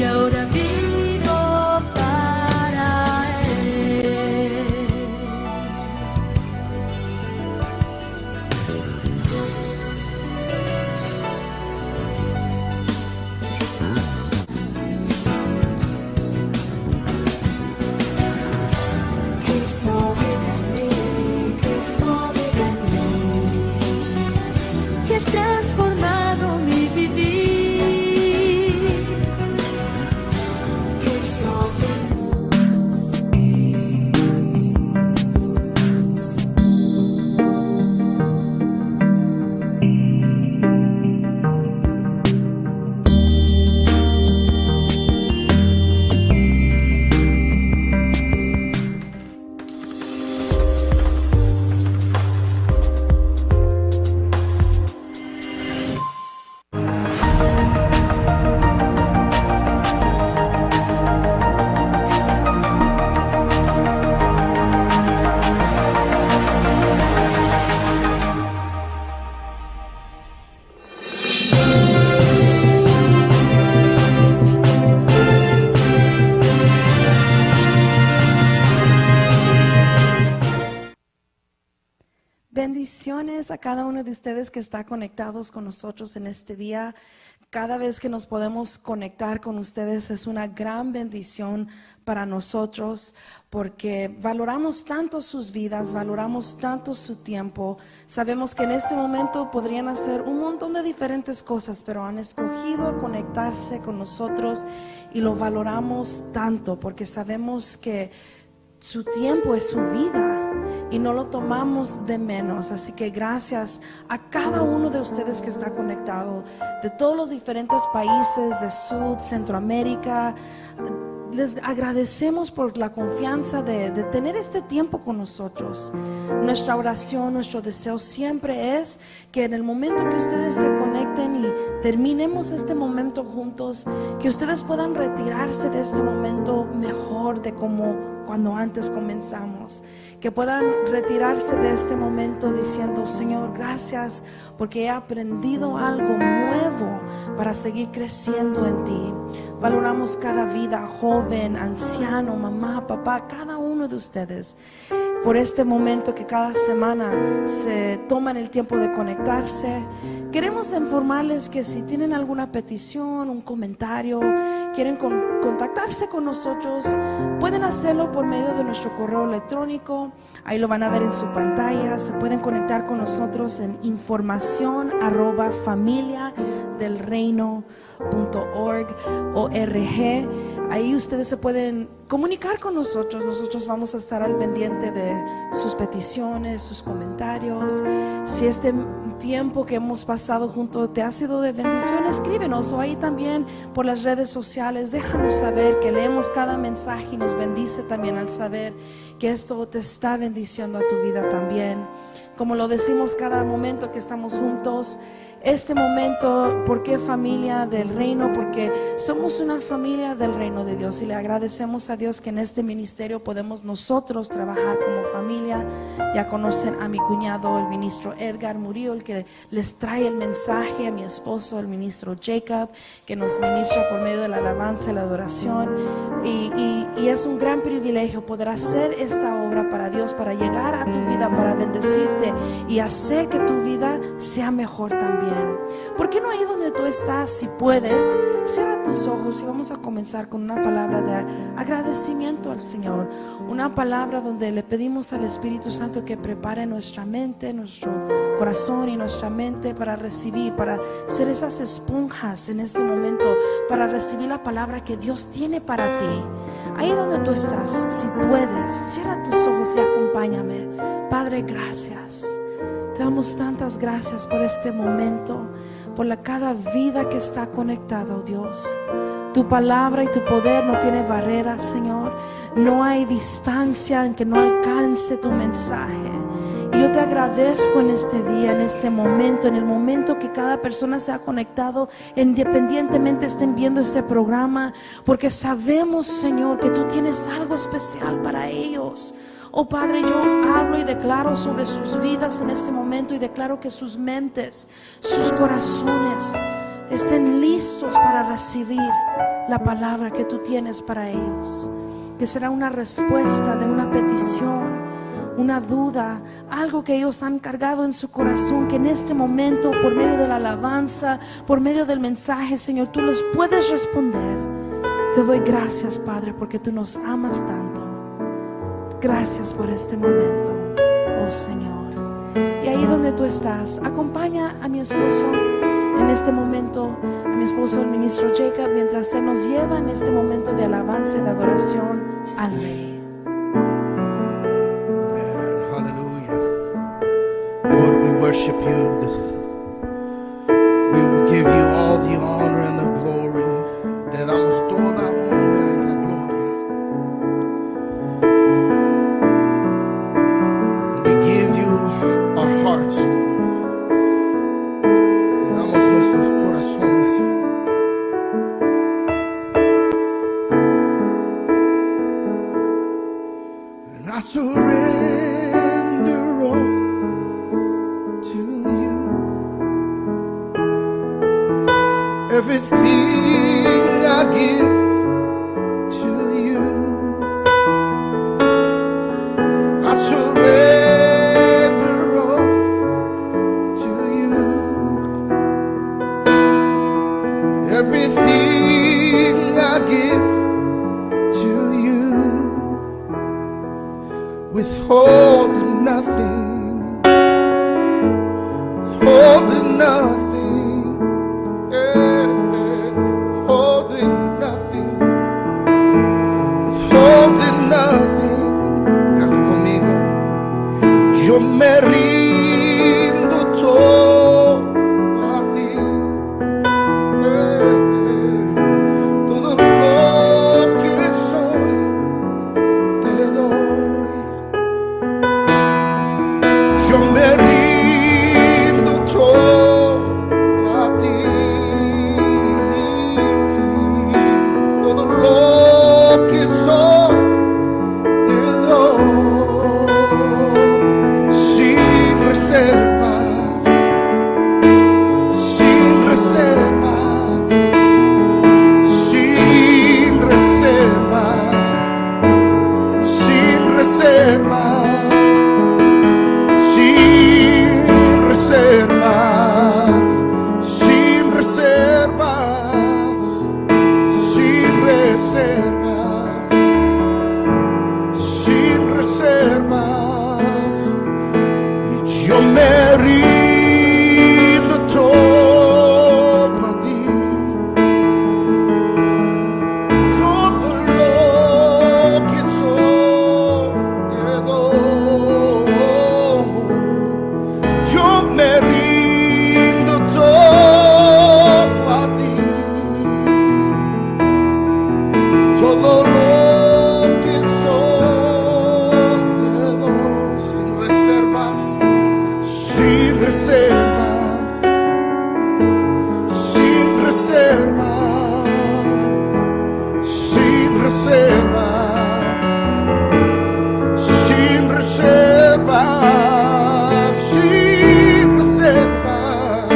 y ahora vivo para Él. Cristo vive en mí, Cristo vive en mí, Que ha transformado mi vivir. Cristo Bendiciones a cada uno de ustedes que está conectados con nosotros en este día. Cada vez que nos podemos conectar con ustedes es una gran bendición para nosotros porque valoramos tanto sus vidas, valoramos tanto su tiempo. Sabemos que en este momento podrían hacer un montón de diferentes cosas, pero han escogido conectarse con nosotros y lo valoramos tanto porque sabemos que su tiempo es su vida y no lo tomamos de menos. Así que gracias a cada uno de ustedes que está conectado de todos los diferentes países de Sud, Centroamérica. Les agradecemos por la confianza de tener este tiempo con nosotros. Nuestra oración, nuestro deseo siempre es que en el momento que ustedes se conecten y terminemos este momento juntos, que ustedes puedan retirarse de este momento mejor de como cuando antes comenzamos. Que puedan retirarse de este momento diciendo: Señor, gracias porque he aprendido algo nuevo para seguir creciendo en ti. Valoramos cada vida, joven, anciano, mamá, papá, cada uno de ustedes, por este momento que cada semana se toman el tiempo de conectarse. Queremos informarles que si tienen alguna petición, un comentario, quieren contactarse con nosotros, pueden hacerlo por medio de nuestro correo electrónico. Ahí lo van a ver en su pantalla. Se pueden conectar con nosotros en información@familiadelreino.org. Ahí ustedes se pueden comunicar con nosotros. Nosotros vamos a estar al pendiente de sus peticiones, sus comentarios. Si este tiempo que hemos pasado juntos te ha sido de bendición, escríbenos, o ahí también por las redes sociales. Déjanos saber que leemos cada mensaje y nos bendice también al saber que esto te está bendiciendo a tu vida también. Como lo decimos cada momento que estamos juntos, este momento, ¿por qué familia del reino? Porque somos una familia del reino de Dios y le agradecemos a Dios que en este ministerio podemos nosotros trabajar como familia. Ya conocen a mi cuñado, el ministro Edgar Murillo, el que les trae el mensaje, a mi esposo, el ministro Jacob, que nos ministra por medio de la alabanza y la adoración. Y es un gran privilegio poder hacer esta obra para Dios, para llegar a tu vida, para bendecirte y hacer que tu vida sea mejor también. ¿Por qué no ahí donde tú estás, si puedes, cierra tus ojos y vamos a comenzar con una palabra de agradecimiento al Señor? Una palabra donde le pedimos al Espíritu Santo que prepare nuestra mente, nuestro corazón y nuestra mente para recibir, para ser esas esponjas en este momento, para recibir la palabra que Dios tiene para ti. Ahí donde tú estás, si puedes, cierra tus ojos y acompáñame. Padre, gracias. Te damos tantas gracias por este momento, por cada vida que está conectada, oh Dios. Tu palabra y tu poder no tiene barreras, Señor. No hay distancia en que no alcance tu mensaje. Y yo te agradezco en este día, en este momento, en el momento que cada persona se ha conectado, independientemente estén viendo este programa, porque sabemos, Señor, que tú tienes algo especial para ellos. Oh Padre, yo hablo y declaro sobre sus vidas en este momento y declaro que sus mentes, sus corazones estén listos para recibir la palabra que tú tienes para ellos, que será una respuesta de una petición, una duda, algo que ellos han cargado en su corazón, que en este momento, por medio de la alabanza, por medio del mensaje, Señor, tú los puedes responder. Te doy gracias, Padre, porque tú nos amas tanto. Gracias por este momento, oh Señor. Y ahí donde tú estás, acompaña a mi esposo en este momento, a mi esposo el ministro Jacob, mientras Él nos lleva en este momento de alabanza y de adoración al Rey. Lord, we worship you. We will give you all the honor and the glory. Te damos toda honra y la gloria. And we give you our hearts, Lord. Te damos nuestros corazones. And I surrender all to you. Everything I give to you. I surrender all to you. Everything I give to you. Withholding nothing. Withholding nothing. Holding nothing, withholding nothing. Canta conmigo. Yo me rindo todo a ti. Todo lo que soy te doy. Yo me rindo todo a ti. Todo lo que soy te doy sin reservas, sin reservas, sin reservas, sin reservas, sin reservas, sin reservas, sin reservas, sin reservas. Y yo me rindo todo a ti. Todo lo que soy te doy. Yo me rindo todo a ti. Todo lo que soy te doy sin reservas, sin reservas, sin reservas, sin reservas, sin reservas, sin reservas,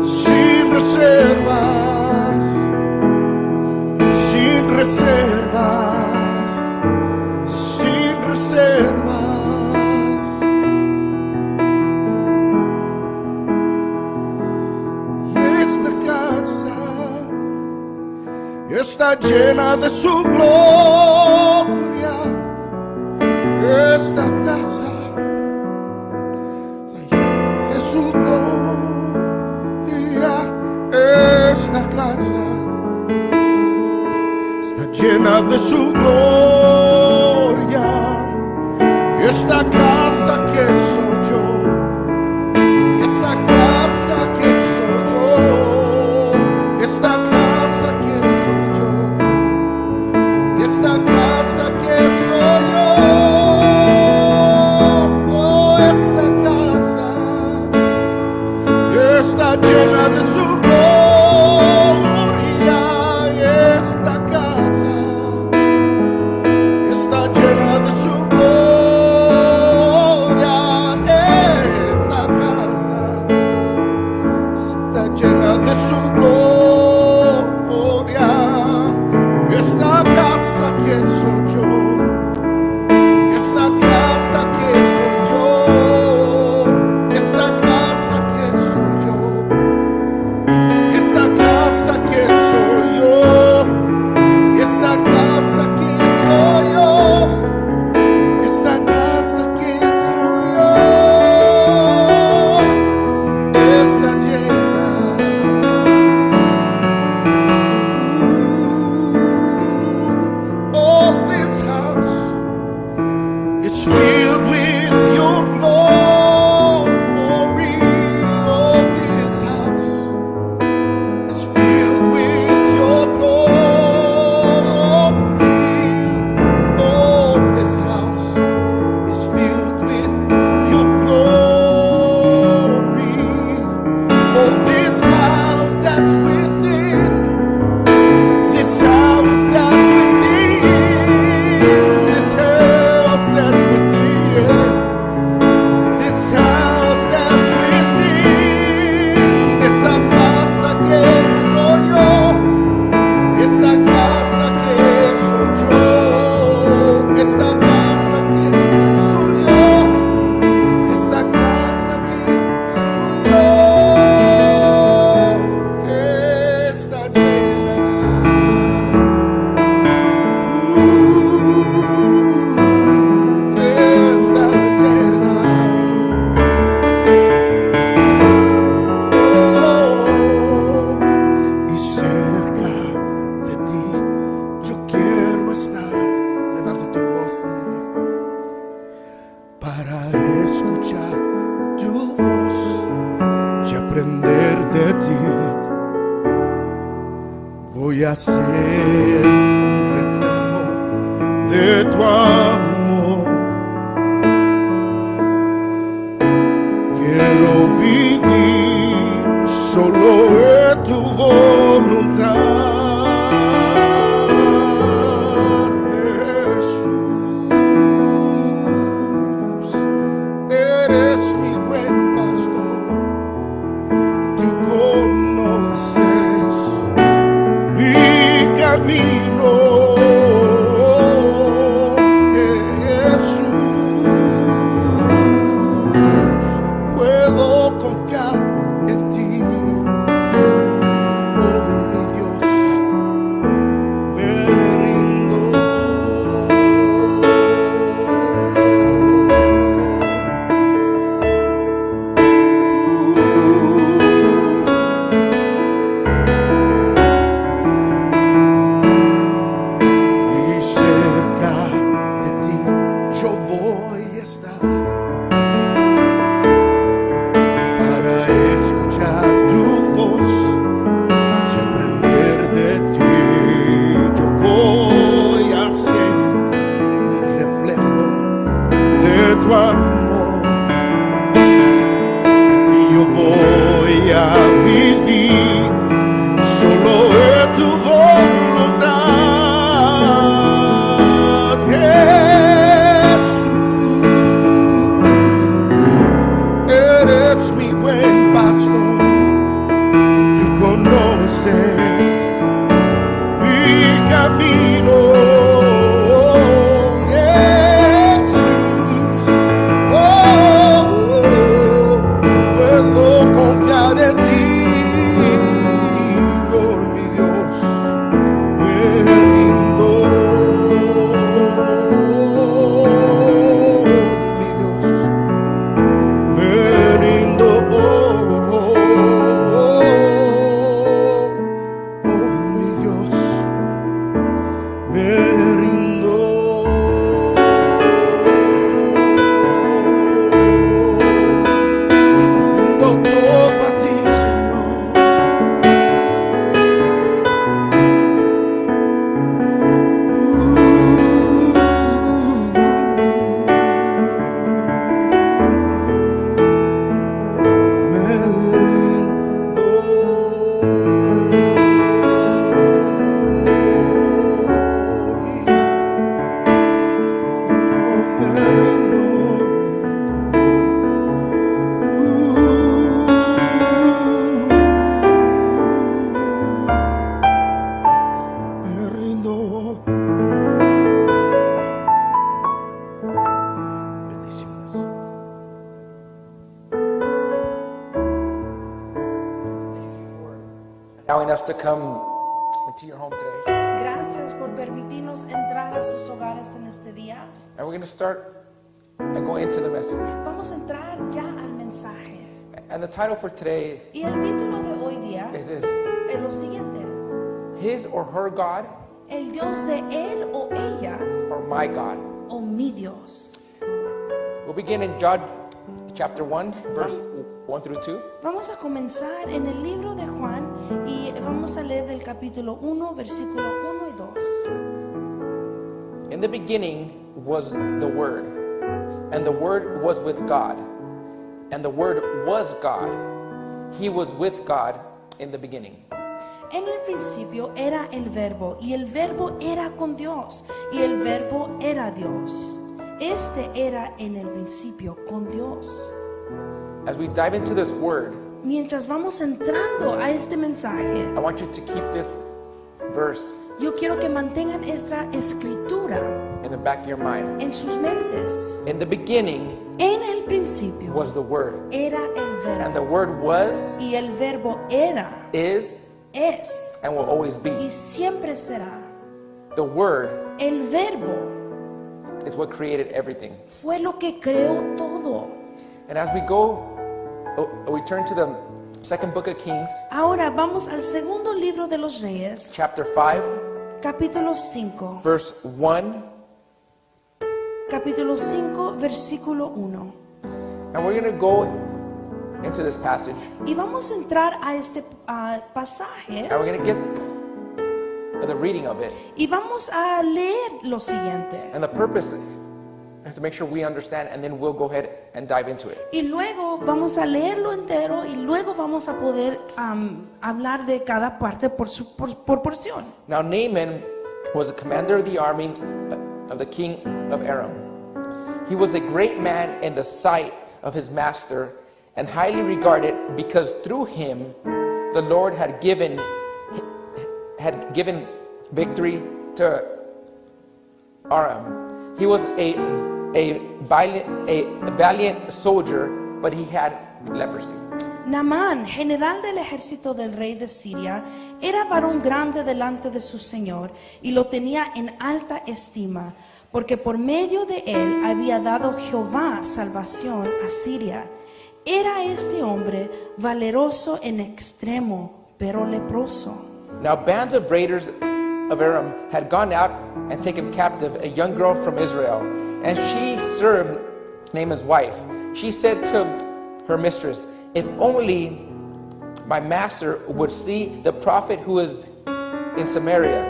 sin reservas, sin reservas, sin reservas. Y esta casa está llena de su gloria. Esta casa está llena de su gloria. Esta casa llena de su gloria. Esta casa que soy yo, esta casa que soy yo, esta casa que soy yo, esta casa que soy yo. Oh, esta casa está llena de su gloria. Esta casa está llena de su gloria. que soy yo, esta casa que soy yo, esta casa que soy yo, esta casa que soy yo, esta casa que soy yo, esta casa que soy yo, está llena. Oh, this house is filled with your glory. Oh, this house is filled with your glory. Oh, this house is filled with your glory. Oh, this house that's within. This house that's within, this house that's within, this house that's within, esta casa que soy yo, esta casa que soy yo, esta casa que soy yo, esta casa que soy yo, está llena. Está llena. Y cerca de ti yo quiero estar. Levanta tu voz, dile, para escuchar tu voz y aprender de ti. Voy a ser reflejo de tu amor. Quiero vivir solo en tu voluntad. Jesús, eres mi buen pastor. Tú conoces mi camino, Jesús, puedo confiar en ti, oh mi Dios, me rindo. Y cerca de ti yo voy a estar para escuchar tu voz y aprender de ti. Yo voy a ser el reflejo de tu amor y yo voy a vivir solo en tu voluntad. Jesús, eres mi buen pastor. Tú conoces mi camino, Jesús. Oh, puedo confiar en ti, oh mi Dios, me rindo, mi Dios, me rindo, mi Dios, me rindo. Rindo todo a ti, Señor. Me rindo. us to come into your home today. Gracias por permitirnos entrar a sus hogares en este día. And we're going to start and go into the message. Vamos a entrar ya al mensaje. And the title for today Y el título de hoy día is this: es lo siguiente: His or her God el Dios de él o ella or my God. o mi Dios. We'll begin in John chapter 1, verse 1 through 2. Vamos a comenzar en el libro de Juan y vamos a leer del capítulo 1, versículo 1 y 2. In the beginning was the Word, and the Word was with God, and the Word was God. He was with God in the beginning. En el principio era el verbo, y el verbo era con Dios, y el verbo era Dios. Este era en el principio con Dios. As we dive into this word, Mientras vamos entrando a este mensaje, I want you to keep this verse yo quiero que mantengan esta escritura in the back of your mind. en sus mentes. In the beginning En el principio was the Word, era el and the verbo, Word was, y el verbo era, is, es and will always y be. siempre será. The Word El verbo is what created everything. fue lo que creó todo. And as we go, we turn to the second book of Kings, Ahora vamos al segundo libro de los Reyes, chapter 5, capítulo 5. verse 1. Capítulo 5, versículo 1. And we're going to go into this passage, Y vamos a entrar a este pasaje and we're going to get the reading of it. y vamos a leer lo siguiente. And the purpose is to make sure we understand, and then we'll go ahead and dive into it. Y luego vamos a leerlo entero y luego vamos a poder hablar de cada parte por porción. Now Naaman was a commander of the army of the king of Aram. He was a great man in the sight of his master and highly regarded, because through him the Lord had given victory to Aram. He was a valiant soldier, but he had leprosy. Naamán, general del ejército del rey de Siria, era varón grande delante de su señor y lo tenía en alta estima, porque por medio de él había dado Jehová salvación a Siria. Era este hombre valeroso en extremo, pero leproso. Now bands of raiders of Aram had gone out and taken captive a young girl from Israel, and she served Naaman's wife. She said to her mistress, "If only my master would see the prophet who is in Samaria,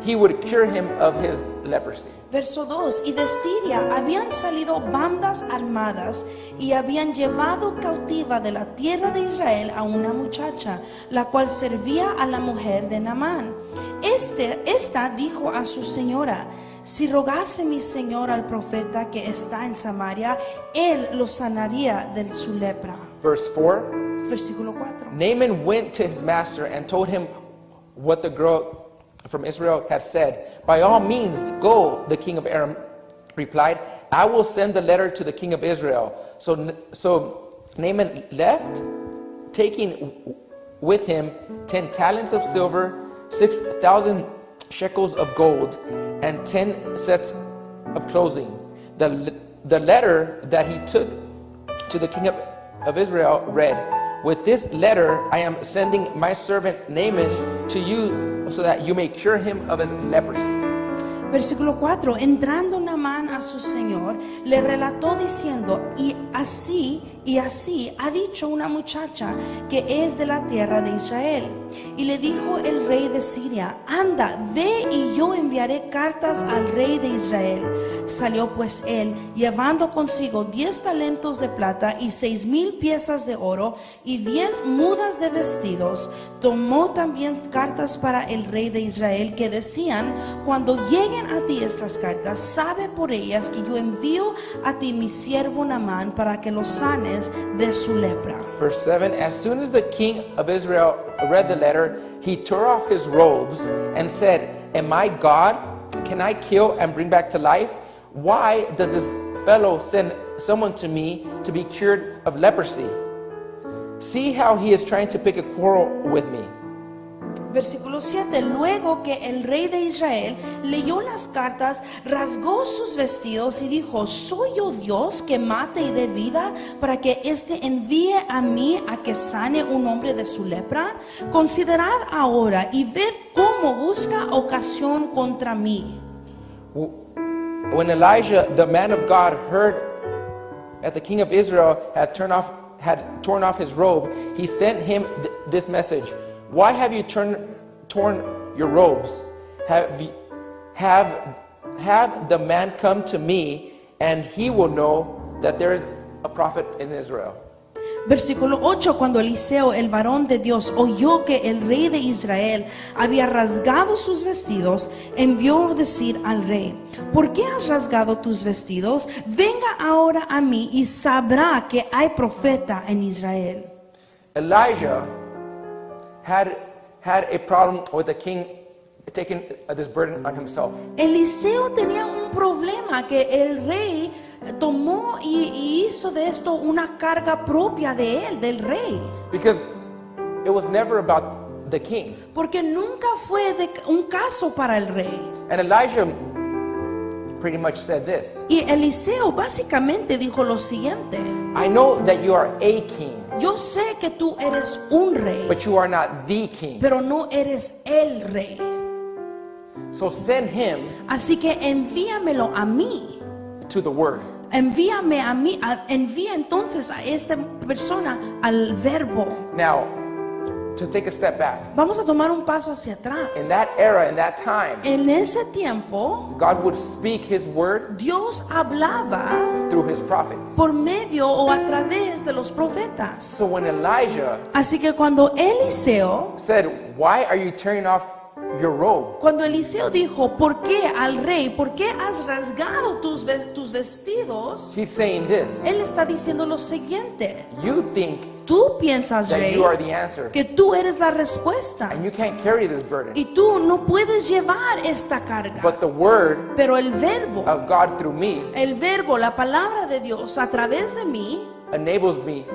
he would cure him of his leprosy." Verso 2, y de Siria habían salido bandas armadas y habían llevado cautiva de la tierra de Israel a una muchacha, la cual servía a la mujer de Naamán. Esta dijo a su señora: si rogase mi señor al profeta que está en Samaria, él lo sanaría de su lepra. Verse 4, Versículo 4. Naaman went to his master and told him what the girl from Israel had said. "By all means, go," the king of Aram replied. "I will send the letter to the king of Israel." So Naaman left, taking with him 10 talents of silver, 6,000 shekels of gold, and 10 sets of clothing. The letter that he took to the king of Israel read, "With this letter I am sending my servant Naaman to you, so that you may cure him of his leprosy." Versículo 4. Entrando Naamán a su señor, le relató diciendo: y así ha dicho una muchacha que es de la tierra de Israel. Y le dijo el rey de Siria: anda, ve y yo enviaré cartas al rey de Israel. Salió pues él, llevando consigo 10 talentos de plata y 6,000 piezas de oro y 10 mudas de vestidos. Tomó también cartas para el rey de Israel que decían: cuando lleguen a ti estas cartas, sabe por ellas que yo envío a ti mi siervo Naamán para que lo sanes de su lepra. Verse 7, as soon as the king of Israel read the letter, he tore off his robes and said, "Am I God? Can I kill and bring back to life? Why does this fellow send someone to me to be cured of leprosy? See how he is trying to pick a quarrel with me." Versículo 7. Luego que el rey de Israel leyó las cartas, rasgó sus vestidos y dijo: ¿soy yo Dios que mate y dé vida para que éste envíe a mí a que sane un hombre de su lepra? Considerad ahora y ved cómo busca ocasión contra mí. When Elijah, the man of God, heard that the king of Israel had torn off his robe, he sent him this message: Why have you torn your robes? Have the man come to me, and he will know that there is a prophet in Israel. Versículo 8. Cuando Eliseo, el varón de Dios, oyó que el rey de Israel había rasgado sus vestidos, envió a decir al rey: ¿por qué has rasgado tus vestidos? Venga ahora a mí y sabrá que hay profeta en Israel. Elijah had a problem with the king taking this burden on himself. Eliseo tenía un problema, que el rey tomó y hizo de esto una carga propia de él, del rey. Because it was never about the king. Porque nunca fue un caso para el rey. And Elijah pretty much said this: Y Eliseo básicamente dijo lo siguiente: I know that you are a king, yo sé que tú eres un rey, but you are not the king. pero no eres el rey. So send him Así que envíamelo a mí. to the word. Envíame a mí, envía entonces a esta persona al verbo. Now, to take a step back, Vamos a tomar un paso hacia in atrás. that era, in that time, En ese tiempo, God would speak his word Dios hablaba through his prophets. por medio o a través de los profetas. So when Elijah Así que cuando Eliseo why are you tearing off your robe? Cuando Eliseo dijo: ¿por qué al rey? ¿Por qué has rasgado tus vestidos? He's saying this: Él está diciendo lo siguiente: you think tú piensas, that rey, you are the answer, que tú eres la respuesta and you can't carry this burden. y tú no puedes llevar esta carga. But the word Pero el verbo, of God through me la palabra de Dios a través de mí enables me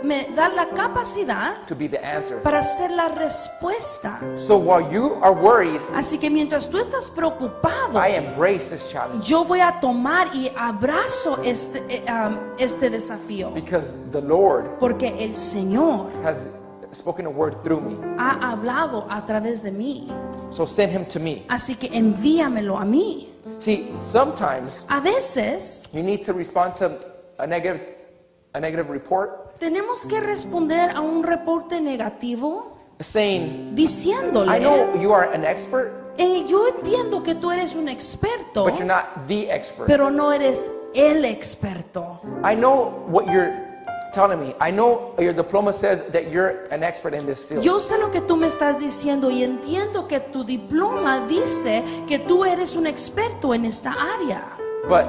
me da la capacidad to be the answer. para ser la respuesta. So while you are worried, Así que mientras tú estás preocupado, I embrace this challenge, yo voy a tomar y abrazo este desafío, because the Lord porque el Señor has spoken a word through me. ha hablado a través de mí. So send him to me. Así que envíamelo a mí. See, sometimes A veces you need to respond to a negative report, tenemos que responder a un reporte negativo saying, diciéndole: I know you are an expert, yo entiendo que tú eres un experto, but you're not the expert. pero no eres el experto. I know what you're telling me. I know your diploma says that you're an expert in this field. Yo sé lo que tú me estás diciendo y entiendo que tu diploma dice que tú eres un experto en esta área. But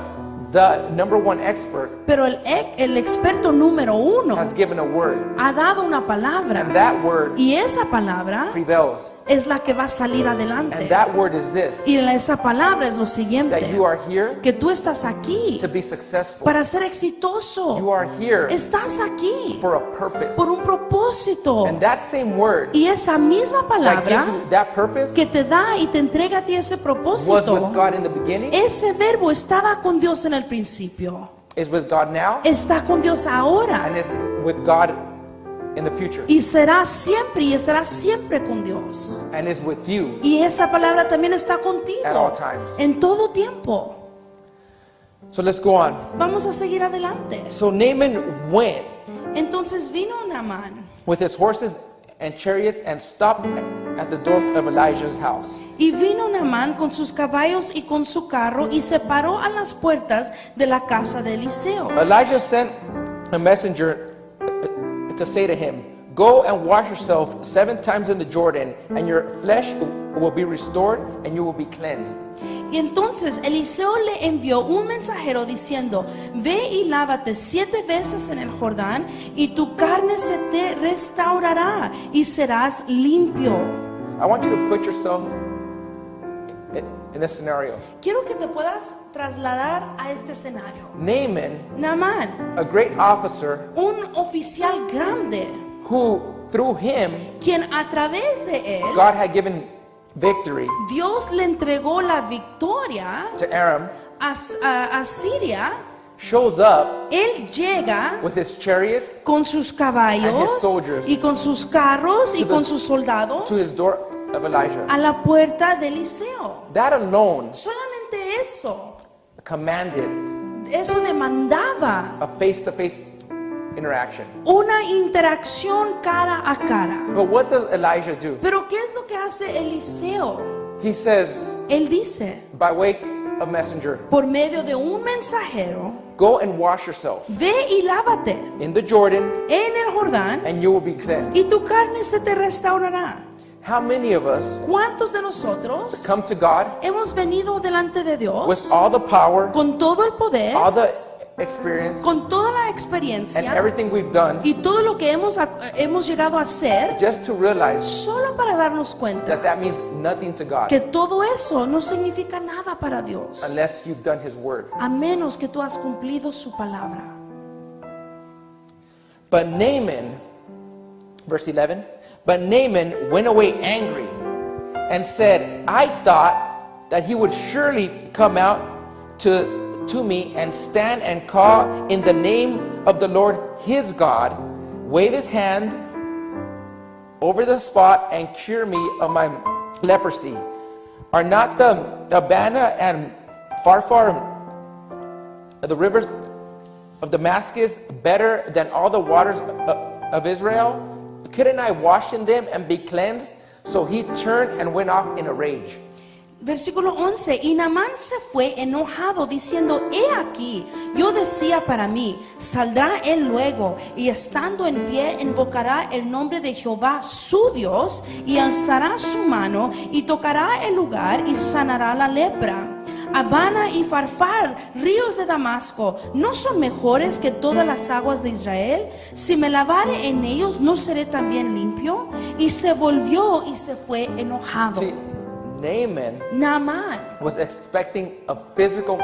the number one expert Pero el experto número uno has given a word, ha dado una palabra, and that word y esa palabra prevails. es la que va a salir And adelante. that word is this: Y esa palabra es lo siguiente: that you are here que tú estás aquí to be successful. para ser exitoso. You are here Estás aquí for a purpose. por un propósito. And that same word Y esa misma that gives palabra you that purpose que te da y te entrega a ti ese was propósito, with God in the beginning, ese verbo estaba con Dios en el principio, is with God now, está con Dios ahora and is with God in the future, y será siempre y estará siempre con Dios. and is with you Y esa palabra también está at all contigo times. en todo tiempo. So let's go on. Vamos a seguir adelante. So Naaman went Entonces vino Naamán with his horses and chariots and stopped at the door of Elijah's house. y vino Naamán con sus caballos y con su carro y se paró a las puertas de la casa de Eliseo. Elijah sent a messenger to say to him, go and wash yourself 7 times in the Jordan, and your flesh will be restored and you will be cleansed. Y entonces Eliseo le envió un mensajero diciendo: ve y lávate 7 veces en el Jordán y tu carne se te restaurará y serás limpio. I want you to put yourself in this scenario. Quiero que te puedas trasladar a este escenario. Naaman, Naamán, a great officer un oficial grande who through him, quien a través de él, God had given victory Dios le entregó la victoria to Aram, a Siria, shows up él llega with his chariots con sus And caballos his soldiers y con sus carros y to the- con sus soldados to his door of Elijah. a la puerta de Eliseo. That alone Solamente eso, commanded eso demandaba a face-to-face interaction. una interacción cara a cara. But what does Elijah do? Pero ¿qué es lo que hace Eliseo? He says, Él dice, by way of messenger, por medio de un mensajero, go and wash yourself ve y lávate in the Jordan, en el Jordán and you will be cleansed. y tu carne se te restaurará. How many of us ¿Cuántos de nosotros come to God hemos venido delante de with Dios all the power, con todo el poder, all the experience, con toda la and experiencia everything we've done, y todo lo que hemos llegado a hacer, just to realize solo para darnos cuenta that means nothing to God que todo eso no significa nada para Dios, unless you've done His word? a menos que tú has cumplido su palabra? But Naaman, verse 11, but Naaman went away angry and said, I thought that he would surely come out to me and stand and call in the name of the Lord his God, wave his hand over the spot and cure me of my leprosy. Are not the Abana and Pharpar, the rivers of Damascus, better than all the waters of Israel? Couldn't I wash in them and be cleansed? So he turned and went off in a rage. Versículo 11, y Naamán se fue enojado diciendo, he aquí, yo decía para mí, saldrá él luego y estando en pie invocará el nombre de Jehová su Dios y alzará su mano y tocará el lugar y sanará la lepra. Abana y Farfar, ríos de Damasco, ¿no son mejores que todas las aguas de Israel? Si me lavare en ellos, ¿no seré también limpio? Y se volvió y se fue enojado. See, Naamán was expecting a physical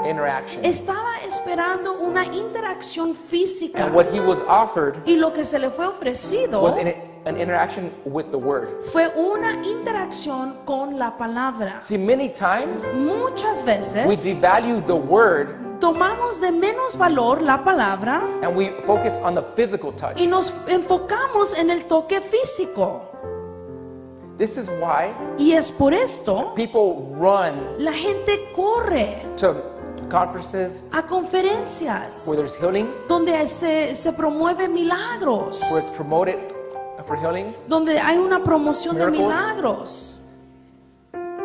interaction. estaba esperando una interacción física, And what he was offered y lo que se le fue ofrecido was an interaction with the word. fue una interacción con la palabra. See, many times Muchas we veces devalue the word tomamos de menos valor la palabra and we focus on the physical touch. y nos enfocamos en el toque físico. This is why Y es por esto people run la gente corre to conferences a conferencias where there's healing, donde se promueven milagros, where it's promoted for healing. donde hay una promoción de Miracles. milagros.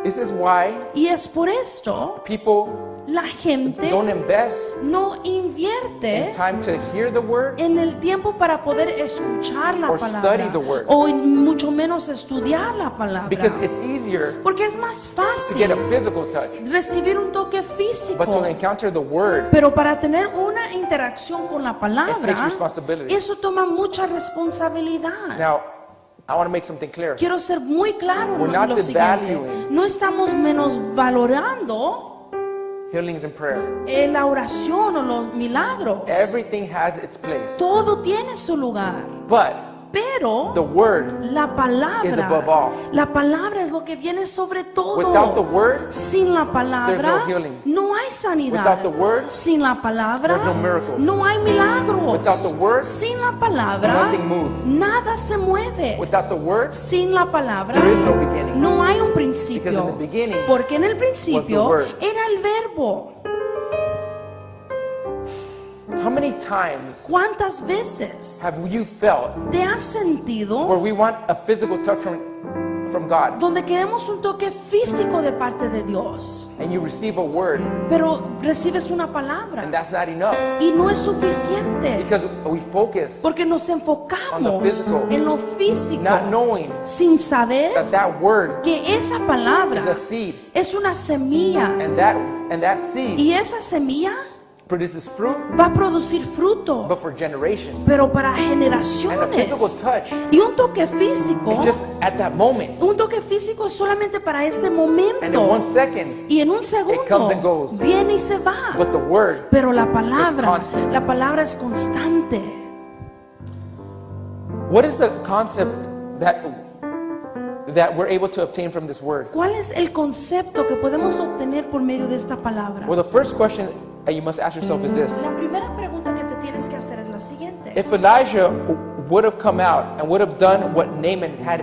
This is why Y es por esto people la gente don't invest no in invierte time to hear the word en el tiempo para poder escuchar la Or palabra study the word. o mucho menos estudiar la palabra, because it's easier porque es más to get fácil a physical touch. recibir un toque But to físico, encounter the word, pero para tener una interacción con la it takes palabra, responsibility. eso toma mucha responsabilidad. Now, I want to make something clear. Quiero ser muy claro We're en not lo siguiente. devaluing No estamos menos valorando Healings and prayer. la oración o los milagros. Everything has its place. Todo tiene su lugar. But Pero the word, la is above all. palabra es lo que viene sobre todo. without the word, Sin la there's palabra no healing. no hay sanidad. Without the word, Sin la palabra there's no miracles. no hay milagros. Without the word, Sin la palabra nothing moves. nada se mueve. without the word, Sin la palabra there is no beginning. no hay un Because principio. in the beginning Porque en el principio word. era el verbo. How many times ¿Cuántas veces have you felt te has sentido where we want a physical touch from God donde queremos un toque físico de parte de Dios, and you receive a word pero recibes una palabra and that's not enough y no es suficiente? because we focus Porque nos On the enfocamos physical, en lo físico not knowing sin saber that word que esa palabra is a seed es una semilla and that seed y esa semilla produces fruit va a producir fruto, but for generations. pero para And a generaciones. physical touch Y un toque físico, is just at that moment. un toque físico es solamente para ese And in momento. 1 second, Y en un comes segundo and goes. viene y se va. but the word, Pero la It's palabra constant. es constante. What is the concept that we're able to obtain from this word? ¿Cuál es el concepto que podemos obtener por medio de esta palabra? Well, the first question that you must ask yourself is this. La primera pregunta que te tienes que hacer es la siguiente. If Elijah would have come out and would have done what Naaman had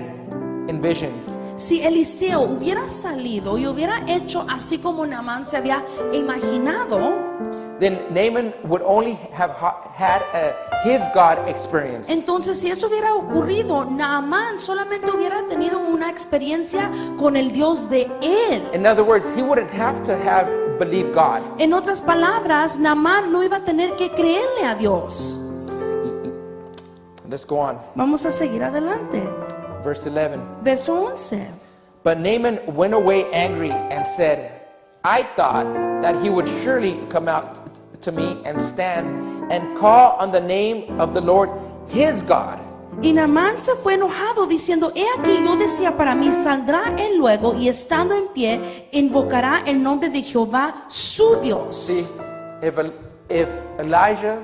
envisioned, Si Eliseo hubiera salido y hubiera hecho así como Naamán se había imaginado, then Naaman would only have had his God experience. entonces si eso hubiera ocurrido, Naamán solamente hubiera tenido una experiencia con el Dios de él. In other words, he wouldn't have to have believed God. En otras palabras, Naamán no iba a tener que creerle a Dios. Let's go on. Vamos a seguir adelante. Verse 11. Verso 11. But Naaman went away angry and said, I thought that he would surely come out to me and stand and call on the name of the Lord his God. Y Naamán se fue enojado diciendo, he aquí yo decía para mí, saldrá él luego y estando en pie, invocará el nombre de Jehová su Dios. See, if Elijah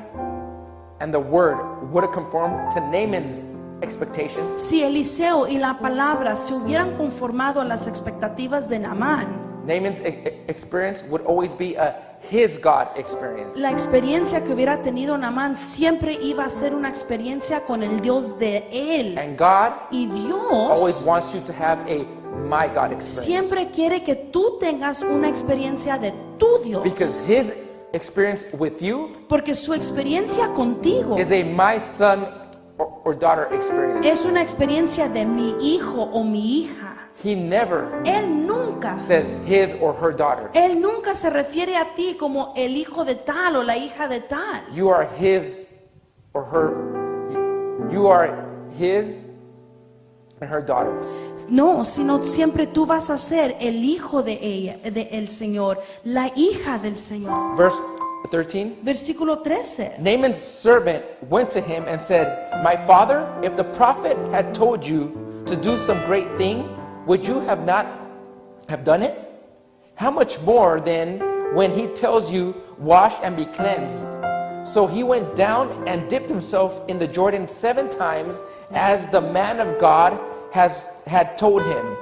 and the word would have conformed to Naaman's expectations, Si Eliseo y la palabra se hubieran conformado a las expectativas de Naamán, Naaman's experience would always be a his God experience. la experiencia que hubiera tenido Naamán siempre iba a ser una experiencia con el Dios de él. And God Y always Dios wants you to have a my God experience. siempre quiere que tú tengas una experiencia de tu Dios. Because his experience with you Porque su experiencia contigo is a my son or daughter experience. es una experiencia de mi hijo o mi hija. He never Él nunca says his or her daughter. se refiere a ti como el hijo de tal o la hija de tal. You are his or her. You are his and her daughter. No, sino siempre tú vas a ser el hijo de ella, de el Señor, la hija del Señor. Verse 13. Versículo 13. Naaman's servant went to him and said, My father, if the prophet had told you to do some great thing, would you have not have done it? How much more then when he tells you, wash and be cleansed? So he went down and dipped himself in the Jordan 7 times, as the man of God had told him,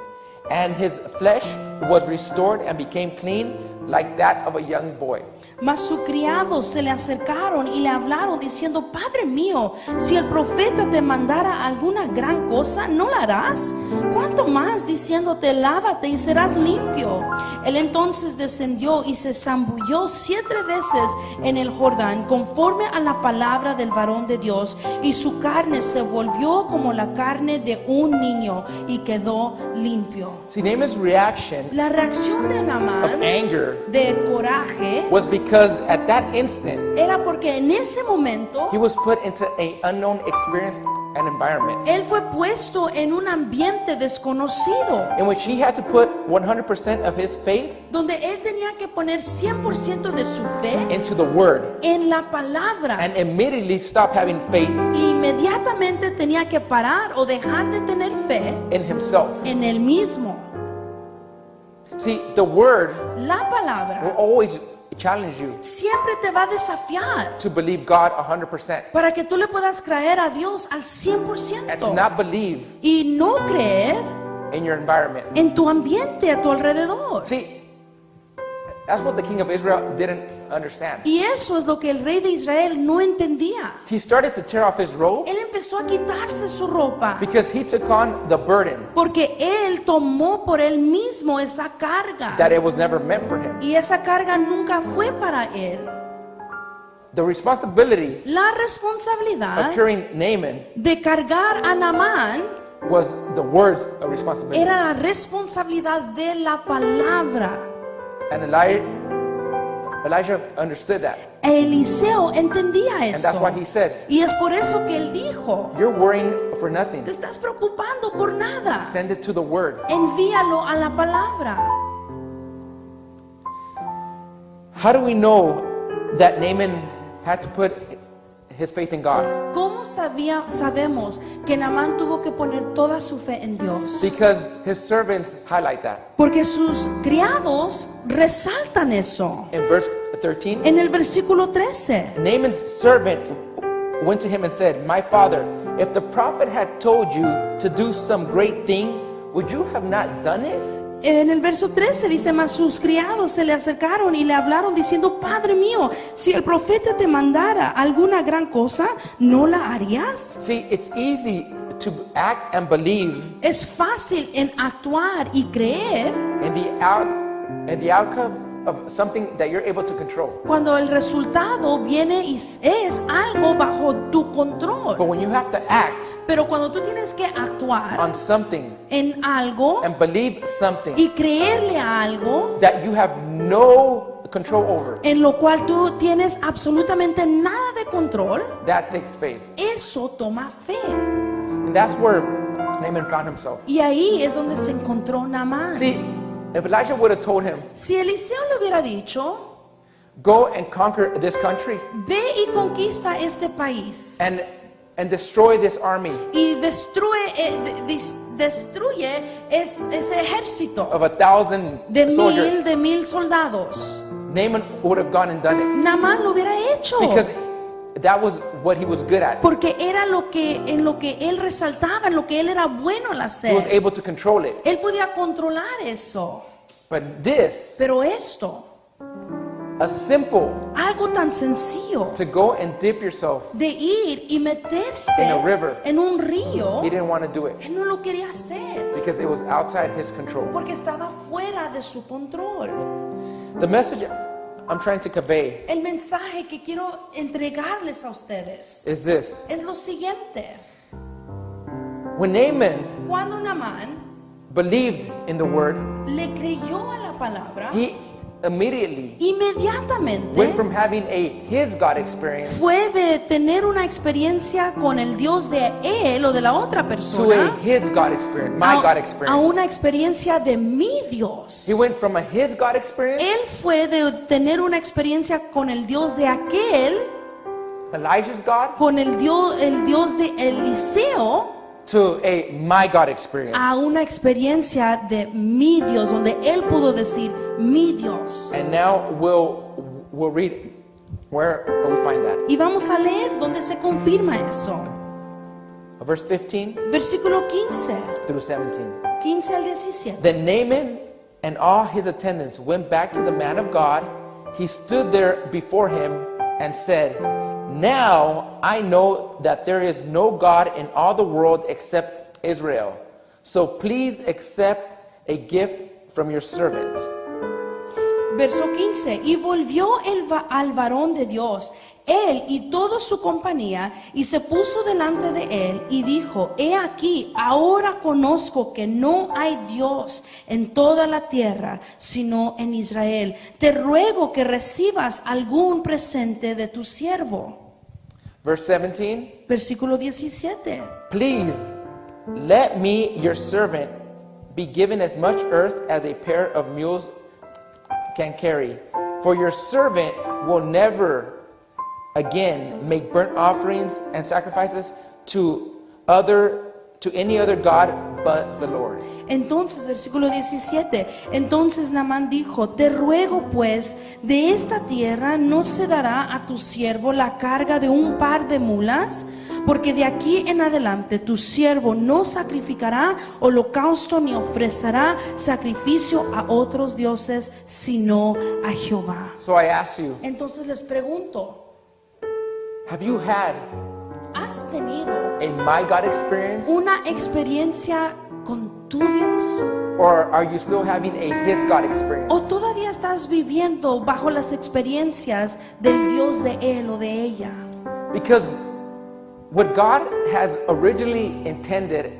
and his flesh was restored and became clean like that of a young boy. Mas sus criados se le acercaron y le hablaron diciendo, Padre mío, si el profeta te mandara alguna gran cosa, ¿no la harás? ¿Cuánto más diciéndote, lávate y serás limpio? Él entonces descendió y se zambulló 7 veces en el Jordán, conforme a la palabra del varón de Dios, y su carne se volvió como la carne de un niño y quedó limpio. See, Naaman's reaction La reacción de of Naamán anger de coraje was because at that instant, era porque en ese momento he was put into an unknown experience and environment él fue puesto en un ambiente desconocido in which he had to put 100% of his faith donde él tenía que poner 100% de su fe into the word en la palabra and immediately stop having faith y inmediatamente tenía que parar o dejar de tener fe in himself. en él mismo. See, the word La will palabra always challenge you siempre te va a desafiar to believe God 100% para que tú le puedas creer a Dios al and to 100% not believe y no creer in your environment. en tu ambiente a tu alrededor. See, that's what the king of Israel didn't understand. Y eso es lo que el rey de Israel no entendía. He started to tear off his robe Él empezó a quitarse su ropa because he took on the burden porque él tomó por él mismo esa carga. that it was never meant for him. Y esa carga nunca fue para él. The responsibility La of responsabilidad curing Naaman de cargar a Naamán was the word's responsibility. era la responsabilidad de la palabra. And Elijah understood that. Eliseo entendía And that's eso. why he said, Y es por eso que él dijo, you're worrying for nothing. te estás preocupando por nada. Send it to the word. Envíalo a la palabra. How do we know that Naaman had to put his faith in God? ¿Cómo sabemos que Naamán tuvo que poner toda su fe en Dios? Because his servants highlight that. Porque sus criados resaltan eso. In verse 13, En el versículo 13, Naaman's servant went to him and said, My father, If the prophet had told you to do some great thing, would you have not done it? En el verso 13 dice, mas sus criados se le acercaron y le hablaron diciendo, Padre mío, si el profeta te mandara alguna gran cosa, ¿no la harías? See, it's easy to act and believe Es fácil en actuar y creer in the outcome of something that you're able to control. cuando el resultado viene y es algo bajo tu control. But when you have to act Pero cuando tú tienes que actuar on something en algo and believe something y creerle a algo that you have no control over, en lo cual tú tienes absolutamente nada de control, that takes faith. eso toma fe. And that's where Naaman found himself. Y ahí es donde se encontró Naamán. See, if Elijah would have told him, Si Eliseo le hubiera dicho, go and conquer this country ve y conquista este país and destroy this army y destruye ese ejército of 1,000 de soldiers, de mil soldados, Naaman would have gone and done it Naamán lo hubiera hecho. because that was what he was good at. Porque era en lo que él resaltaba, en lo que él era bueno al He was hacer. able to control it. Él podía controlar eso. But this, Pero esto, a simple algo tan sencillo to go and dip yourself, de ir y meterse In a river. en un río, he didn't want to do it él no lo quería hacer because it was outside his control. porque estaba fuera de su control. The message I'm trying to convey El mensaje que quiero entregarles a ustedes is this. es lo siguiente. When Naaman Cuando Naamán believed in the word, le creyó a la palabra, he immediately inmediatamente went from having his God experience fue de tener una experiencia con el Dios de él o de la otra to a persona his God experience, my God a experience. una experiencia de mi Dios. He went from a his God experience, Él fue de tener una experiencia con el Dios de aquel, Elijah's God, con el Dios de Eliseo, to a my God experience. a una experiencia de mi Dios, donde él pudo decir mi Dios. And now we'll read where we find that. Y vamos a leer donde se confirma eso. Verse 15 Versículo 15, through 17. 15 al 17. Then Naaman and all his attendants went back to the man of God. He stood there before him and said, now I know that there is no God in all the world except Israel. So please accept a gift from your servant. Verso 15, y volvió al varón de Dios, él y toda su compañía, y se puso delante de él y dijo, he aquí, ahora conozco que no hay Dios en toda la tierra, sino en Israel. Te ruego que recibas algún presente de tu siervo. Verse 17. Versículo 17. Please let me, your servant, be given as much earth as a pair of mules can carry. For your servant will never again make burnt offerings and sacrifices to any other God but the Lord. Entonces, versículo 17, entonces Naamán dijo, te ruego pues, de esta tierra no se dará a tu siervo la carga de un par de mulas, porque de aquí en adelante tu siervo no sacrificará holocausto ni ofrecerá sacrificio a otros dioses, sino a Jehová. So I ask you, Entonces les pregunto, have you had ¿has tenido a my God experience? una experiencia con tu Dios? Or are you still having a his God experience? ¿O todavía estás viviendo bajo las experiencias del Dios de él o de ella? Because what God has originally intended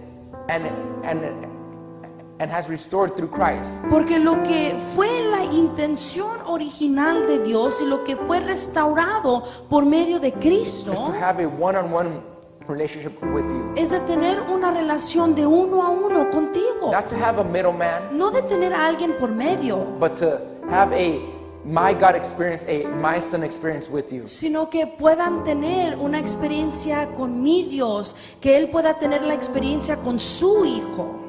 and has restored through Christ Porque lo que fue la intención original de Dios y lo que fue restaurado por medio de Cristo is to have a one-on-one relationship with you. es de tener una relación de uno a uno contigo. Not to have a middleman, No de tener a alguien por medio, but to have a my God experience, a my son experience with you. sino que puedan tener una experiencia con mi Dios, que Él pueda tener la experiencia con su Hijo.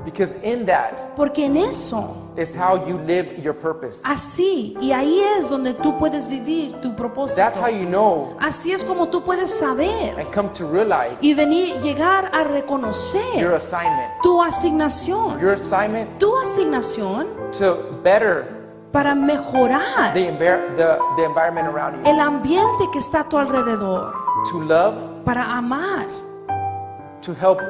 Because in that Porque en eso, is how you live your purpose. así, y ahí es donde tú puedes vivir tu propósito. That's how you know Así es como tú puedes saber and come to realize y llegar a your reconocer assignment. tu asignación. Your assignment Tu asignación to better para mejorar the environment around you. el ambiente que está a tu alrededor, To love, para amar, to help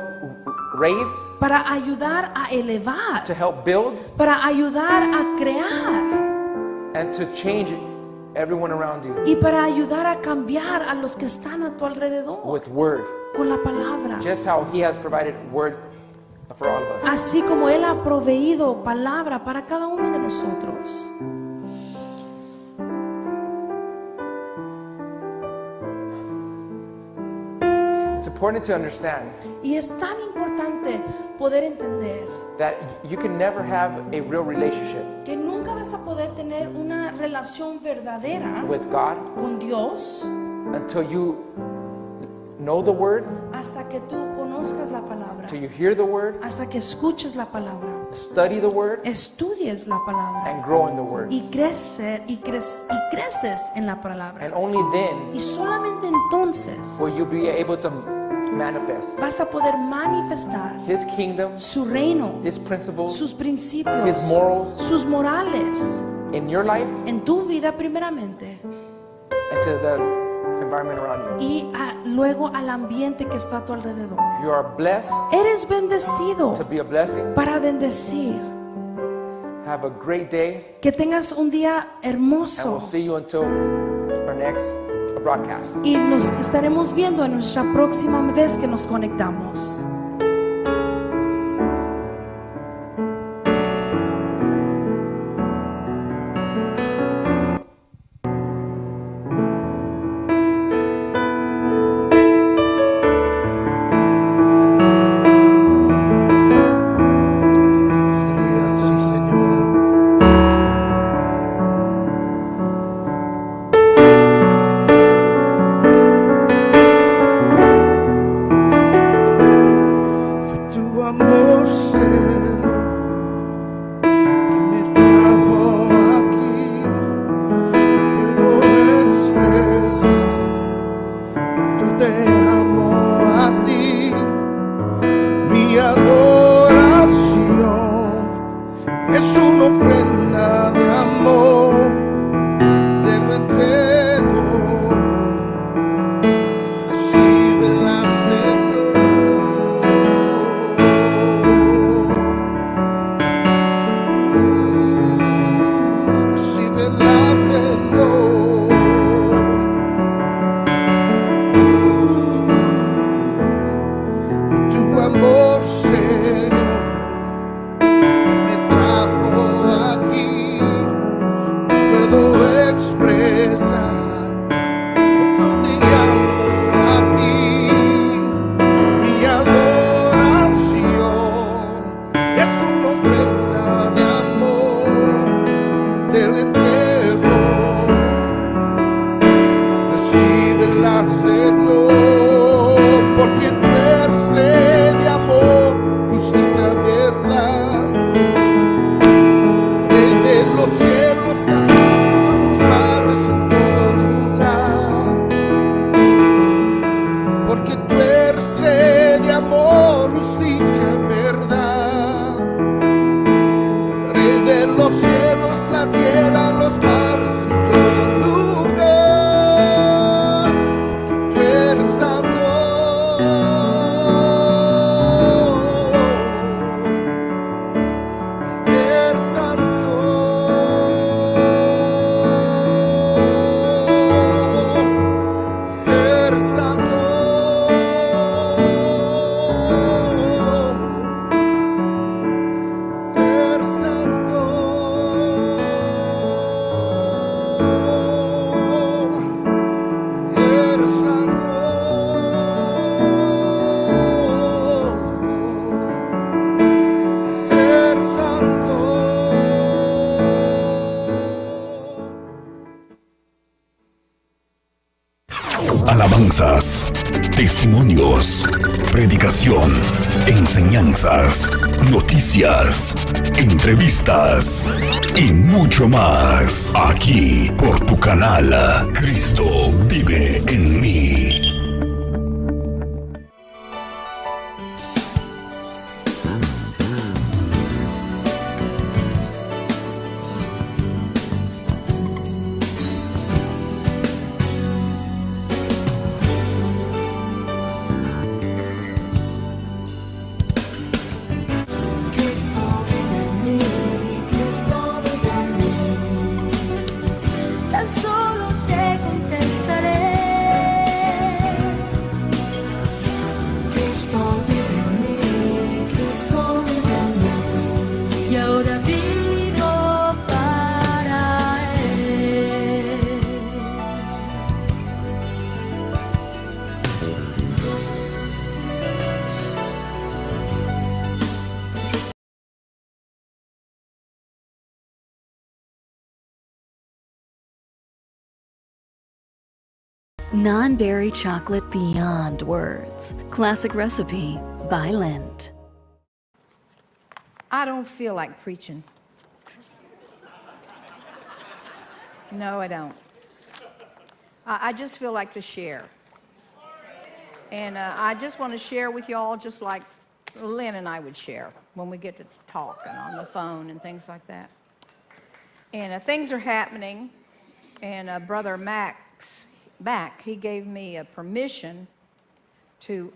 raise, para ayudar a elevar, to help build, para ayudar a crear and to change everyone around you y para ayudar a cambiar a los que están a tu alrededor with word. con la palabra. Just how he has provided word for all of us. Así como Él ha proveído palabra para cada uno de nosotros. It's important to understand Y es tan importante poder entender that you can never have a real relationship que nunca vas a poder tener una relación verdadera with God con Dios until you know the word, hasta que tú conozcas la palabra, until you hear the word, hasta que escuches la palabra, study the word, estudies la palabra and grow in the word. y creces en la palabra. And only then Y solamente entonces will you be able to manifest vas a poder manifestar his kingdom, su reino, his principles sus principios, His morals. sus morales in your life en tu vida primeramente and to the environment around you. y luego al ambiente que está a tu alrededor. You are blessed Eres bendecido to be a blessing. para bendecir. Have a great day, Que tengas un día and we'll hermoso see you until our next broadcast. y nos estaremos viendo en nuestra próxima vez que nos conectamos. Aleluya, sí, Señor. Fue tu amor, Señor, que me trajo aquí. Puedo expresar cuánto te amo a ti. Mi adoración es una ofrenda de amor, te lo entrego, recíbela, Señor. Recíbela, Señor. Tu amor, Señor, me trajo aquí. No puedo expresar cuánto te amo a ti. Mi adoración es una ofrenda de amor, te la entrego. Recíbela, Señor, porque tú eres rey de amor, justicia, verdad. Rey de los cielos, los mares en todo lugar. Porque tú eres rey de amor, justicia, verdad. Rey de los cielos, la tierra, los mares en todo lugar. Porque tú eres santo. Eres santo. Eres santo. Eres santo. alabanzas, testimonios, predicación, enseñanzas, noticias, entrevistas y mucho más. Aquí por tu canal Cristo vive en mí. Cristo vive en mí, Cristo vive en mí. Tan solo te contestaré. Cristo vive en mí, Cristo vive en mí. Y ahora vivo para Él. Non-dairy chocolate beyond words. Classic recipe by Lindt. I don't feel like preaching. No, I don't. I just feel like to share. And I just want to share with y'all just like Lynn and I would share when we get to talk and on the phone and things like that. And things are happening. And Brother Mac, he gave me permission to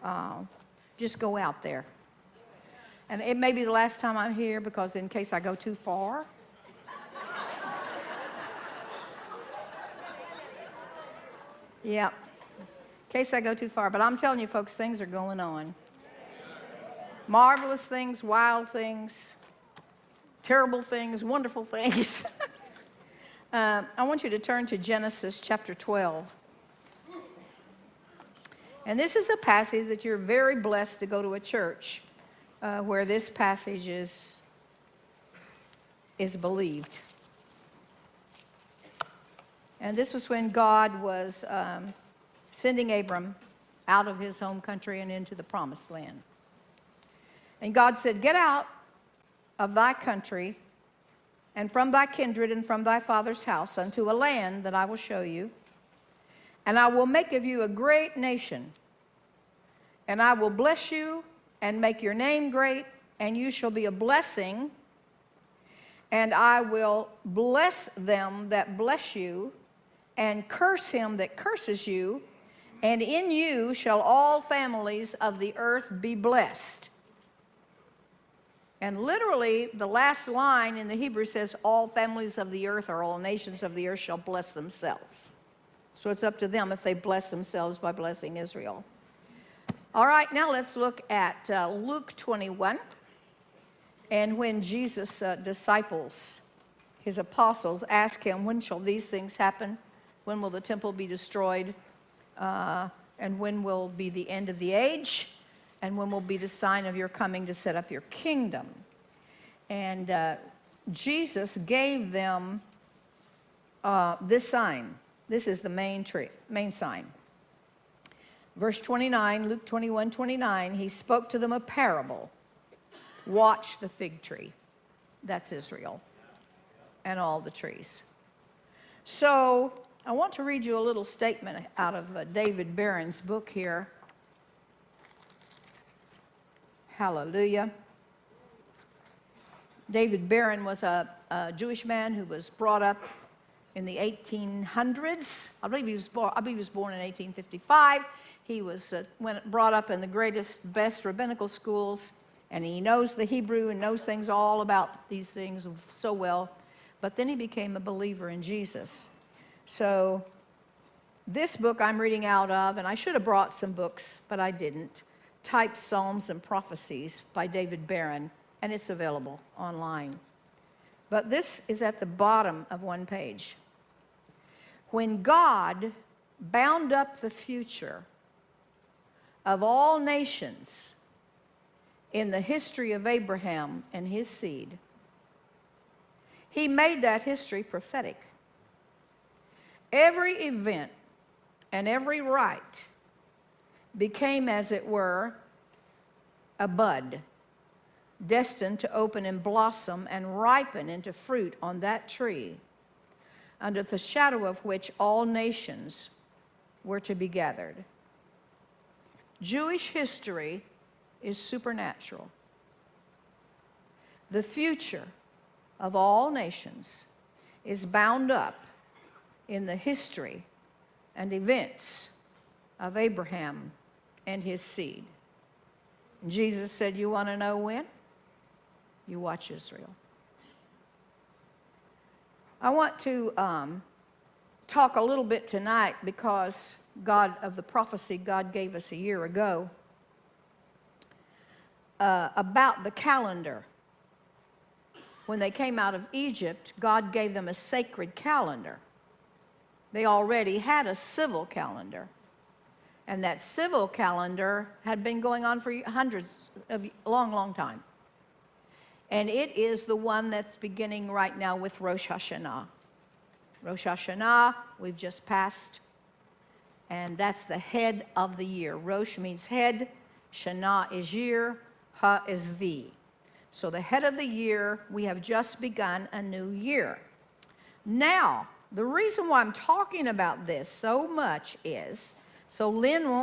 just go out there. And it may be the last time I'm here because in case I go too far. Yeah, in case I go too far. But I'm telling you, folks, things are going on. Marvelous things, wild things, terrible things, wonderful things. I want you to turn to Genesis chapter 12. And this is a passage that you're very blessed to go to a church where this passage is believed. And this was when God was sending Abram out of his home country and into the promised land. And God said, "Get out of thy country and from thy kindred and from thy father's house unto a land that I will show you. And I will make of you a great nation. And I will bless you and make your name great, and you shall be a blessing. And I will bless them that bless you, and curse him that curses you. And in you shall all families of the earth be blessed." And literally, the last line in the Hebrew says, all families of the earth or all nations of the earth shall bless themselves. So it's up to them if they bless themselves by blessing Israel. All right, now let's look at Luke 21. And when Jesus' disciples, his apostles, ask him, when shall these things happen? When will the temple be destroyed? And when will be the end of the age? And when will be the sign of your coming to set up your kingdom? And Jesus gave them this sign. This is the main sign. Verse 29, Luke 21:29, he spoke to them a parable. Watch the fig tree. That's Israel. And all the trees. So I want to read you a little statement out of David Barron's book here. Hallelujah. David Barron was a Jewish man who was brought up in the 1800s. I believe he was born in 1855. He was brought up in the best rabbinical schools, and he knows the Hebrew and knows things all about these things so well. But then he became a believer in Jesus. So this book I'm reading out of, and I should have brought some books, but I didn't, Typed Psalms and Prophecies by David Barron, and it's available online. But this is at the bottom of one page. When God bound up the future of all nations in the history of Abraham and his seed, he made that history prophetic. Every event and every rite became, as it were, a bud, destined to open and blossom and ripen into fruit on that tree, under the shadow of which all nations were to be gathered. Jewish history is supernatural. The future of all nations is bound up in the history and events of Abraham and his seed. And Jesus said, you want to know when? You watch Israel. I want to talk a little bit tonight because God, of the prophecy God gave us a year ago about the calendar. When they came out of Egypt, God gave them a sacred calendar. They already had a civil calendar. And that civil calendar had been going on for hundreds of long time. And it is the one that's beginning right now with Rosh Hashanah. Rosh Hashanah, we've just passed. And that's the head of the year. Rosh means head, Shana is year, Ha is the. So the head of the year, we have just begun a new year. Now, the reason why I'm talking about this so much is so Lynn won't